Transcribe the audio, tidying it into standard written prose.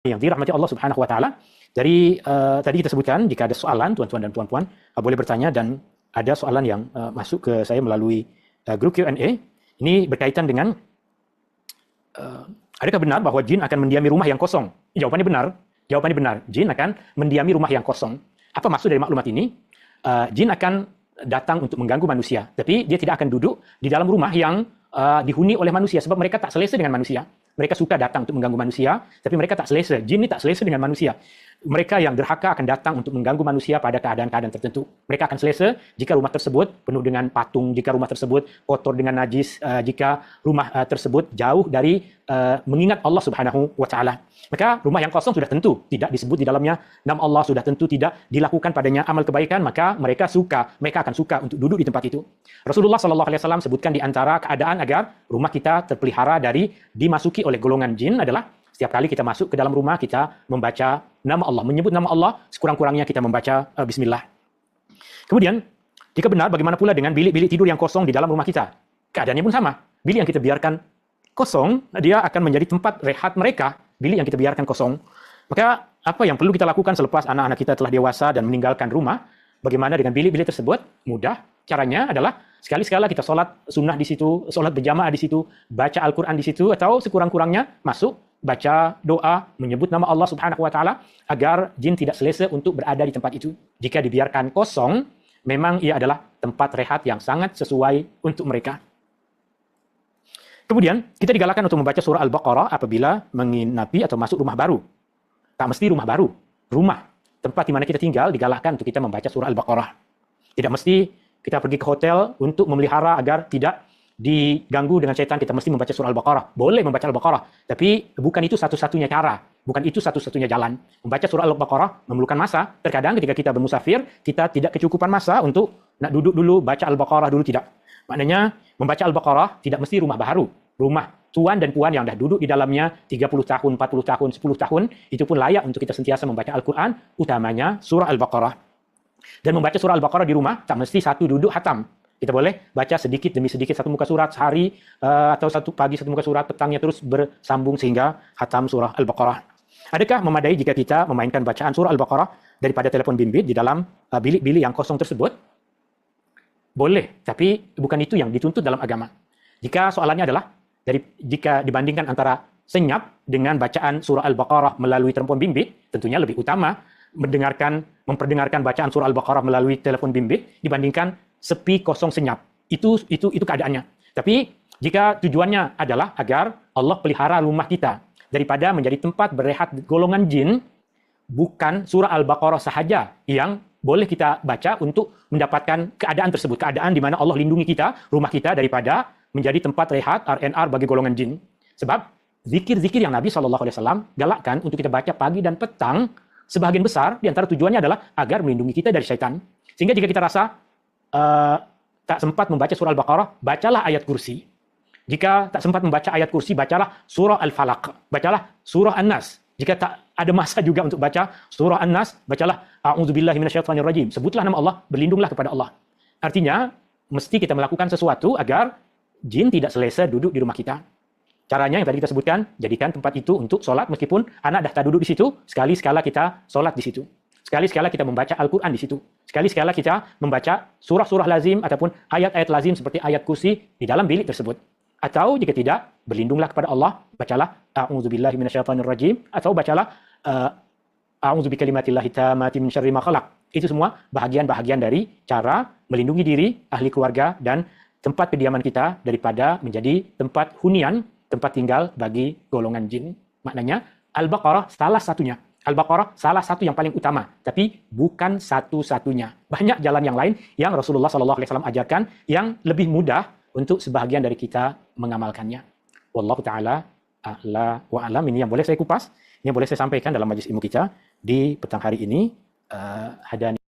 yang dirahmati Allah Subhanahu wa taala. Dari tadi kita sebutkan jika ada soalan tuan-tuan dan puan-puan boleh bertanya, dan ada soalan yang masuk ke saya melalui grup Q&A. Ini berkaitan dengan adakah benar bahwa jin akan mendiami rumah yang kosong? Jawabannya benar. Jawabannya benar. Jin akan mendiami rumah yang kosong. Apa maksud dari maklumat ini? Jin akan datang untuk mengganggu manusia, tapi dia tidak akan duduk di dalam rumah yang dihuni oleh manusia, sebab mereka tak selesa dengan manusia. Mereka suka datang untuk mengganggu manusia, tapi mereka tak selesa. Jin ini tak selesa dengan manusia. Mereka yang derhaka akan datang untuk mengganggu manusia pada keadaan-keadaan tertentu. Mereka akan selesa jika rumah tersebut penuh dengan patung, jika rumah tersebut kotor dengan najis, jika rumah tersebut jauh dari mengingat Allah Subhanahu wa taala. Maka rumah yang kosong sudah tentu tidak disebut di dalamnya nama Allah, sudah tentu tidak dilakukan padanya amal kebaikan, maka mereka akan suka untuk duduk di tempat itu. Rasulullah sallallahu alaihi wasallam sebutkan di antara keadaan agar rumah kita terpelihara dari dimasuki oleh golongan jin adalah setiap kali kita masuk ke dalam rumah, kita membaca nama Allah, menyebut nama Allah, sekurang-kurangnya kita membaca bismillah. Kemudian, jika benar, bagaimana pula dengan bilik-bilik tidur yang kosong di dalam rumah kita? Keadaannya pun sama. Bilik yang kita biarkan kosong, dia akan menjadi tempat rehat mereka. Bilik yang kita biarkan kosong. Maka, apa yang perlu kita lakukan selepas anak-anak kita telah dewasa dan meninggalkan rumah? Bagaimana dengan bilik-bilik tersebut? Mudah. Caranya adalah sekali-sekala kita sholat sunnah di situ, sholat berjamaah di situ, baca Al-Quran di situ, atau sekurang-kurangnya masuk, baca doa, menyebut nama Allah Subhanahu wa taala agar jin tidak selesa untuk berada di tempat itu. Jika dibiarkan kosong, memang ia adalah tempat rehat yang sangat sesuai untuk mereka. Kemudian, kita digalakkan untuk membaca surah Al-Baqarah apabila menginapi atau masuk rumah baru. Tak mesti rumah baru, rumah, tempat di mana kita tinggal digalakkan untuk kita membaca surah Al-Baqarah. Tidak mesti kita pergi ke hotel untuk memelihara agar tidak diganggu dengan syaitan, kita mesti membaca surah Al-Baqarah. Boleh membaca Al-Baqarah, tapi bukan itu satu-satunya cara. Bukan itu satu-satunya jalan. Membaca surah Al-Baqarah memerlukan masa. Terkadang ketika kita bermusafir, kita tidak kecukupan masa untuk nak duduk dulu, baca Al-Baqarah dulu, tidak. Maknanya, membaca Al-Baqarah tidak mesti rumah baru. Rumah tuan dan puan yang dah duduk di dalamnya 30 tahun, 40 tahun, 10 tahun, itu pun layak untuk kita sentiasa membaca Al-Quran, utamanya surah Al-Baqarah. Dan membaca surah Al-Baqarah di rumah, tak mesti satu duduk hatam. Kita boleh baca sedikit demi sedikit satu muka surat sehari, atau satu pagi satu muka surat, petangnya terus bersambung sehingga hatam surah Al-Baqarah. Adakah memadai jika kita memainkan bacaan surah Al-Baqarah daripada telefon bimbit di dalam bilik-bilik yang kosong tersebut? Boleh, tapi bukan itu yang dituntut dalam agama. Jika soalannya adalah, jika dibandingkan antara senyap dengan bacaan surah Al-Baqarah melalui telepon bimbit, tentunya lebih utama memperdengarkan bacaan surah Al-Baqarah melalui telepon bimbit dibandingkan sepi kosong senyap. Itu keadaannya. Tapi jika tujuannya adalah agar Allah pelihara rumah kita daripada menjadi tempat berehat golongan jin, bukan surah Al-Baqarah sahaja yang boleh kita baca untuk mendapatkan keadaan tersebut, keadaan di mana Allah lindungi kita, rumah kita daripada menjadi tempat rehat RNR bagi golongan jin. Sebab zikir-zikir yang Nabi SAW galakkan untuk kita baca pagi dan petang, sebahagian besar di antara tujuannya adalah agar melindungi kita dari syaitan. Sehingga jika kita rasa tak sempat membaca surah Al-Baqarah, bacalah ayat kursi. Jika tak sempat membaca ayat kursi, bacalah surah Al-Falaq, bacalah surah An-Nas. Jika tak ada masa juga untuk baca surah An-Nas, bacalah A'udzubillahi minasyaitonirrajim. Sebutlah nama Allah, berlindunglah kepada Allah. Artinya, mesti kita melakukan sesuatu agar jin tidak selesa duduk di rumah kita. Caranya yang tadi kita sebutkan, jadikan tempat itu untuk sholat, meskipun anak dah tak duduk di situ, sekali-sekala kita sholat di situ. Sekali-sekala kita membaca Al-Quran di situ. Sekali-sekala kita membaca surah-surah lazim ataupun ayat-ayat lazim seperti ayat kursi di dalam bilik tersebut. Atau jika tidak, berlindunglah kepada Allah, bacalah A'udzubillahi minasyaitonirrajim, atau bacalah A'udzubikalimatillahi tammati min syarri ma khalaq. Itu semua bahagian-bahagian dari cara melindungi diri, ahli keluarga, dan tempat kediaman kita daripada menjadi tempat hunian, tempat tinggal bagi golongan jin. Maknanya, Al-Baqarah salah satunya. Al-Baqarah salah satu yang paling utama, tapi bukan satu-satunya. Banyak jalan yang lain yang Rasulullah SAW ajarkan yang lebih mudah untuk sebahagian dari kita mengamalkannya. Wallahu ta'ala a'la wa alam. Ini yang boleh saya kupas, ini yang boleh saya sampaikan dalam majlis ilmu kita di petang hari ini. Hadani